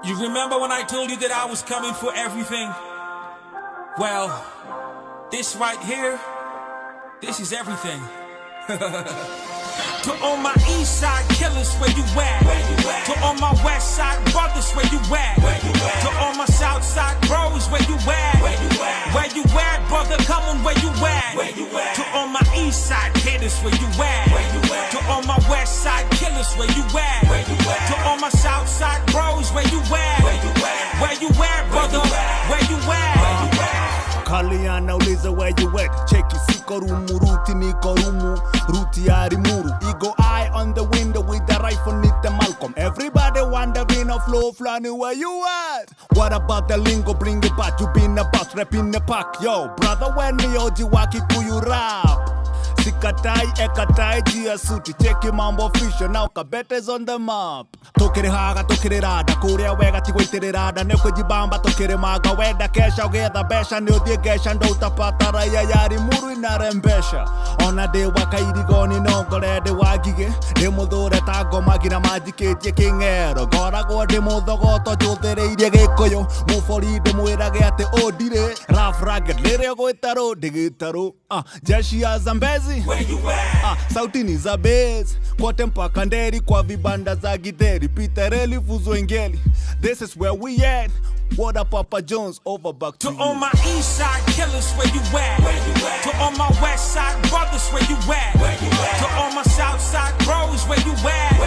You remember when I told you that I was coming for everything? Well, this right here, this is everything. To all my east side killers, where you at? To all my west side brothers, where you at? To all my south side bros, where you at? Where you at, brother? Come on, where you at? To all my east side hitters, where you at? To all my west side killers, where you at? To all my south side bros, where you at? Where you at, brother? Where you at? Kaliana uliza where you at. Cheki siko rumu, ruti niko rumu, ruti arimuru. Ego eye on the window with the rifle need the Malcolm. Everybody wondering of Flowflani, where you at? What about the lingo, bring it back. You been about rapping the pack. Yo, brother, when me oji wa kikuyurap. Sikatai, ekatai, jia suti. Cheki mambo official, now Kabete on the map. Tokere haga, tokere rada. Kuria wega, chikwetere rada. Neko jibamba, tokere maga. Weda kesha, ugeda besha. Neo diegesha, ndo utapata ya yari muru inarembesha. Ona de wakairi goni nongole de wagige. Demo dore tago magina majike tie kingero. Gora go demo dogo to jotere irie gekoyo. Mufori demo irage ate odire. Raf ragged, lere go itaro, digitaro. Jeshi ya Zambezi. Where you at? Sauti ni za base. Kote mpaka nderi kwa vibanda za gideri. Pitereli fuzo engeli. This is where we at. What up, Papa Jones? Over back to you. To all my east side killers, where you at? To all my west side brothers, where you at? To all my south side bros, where you at?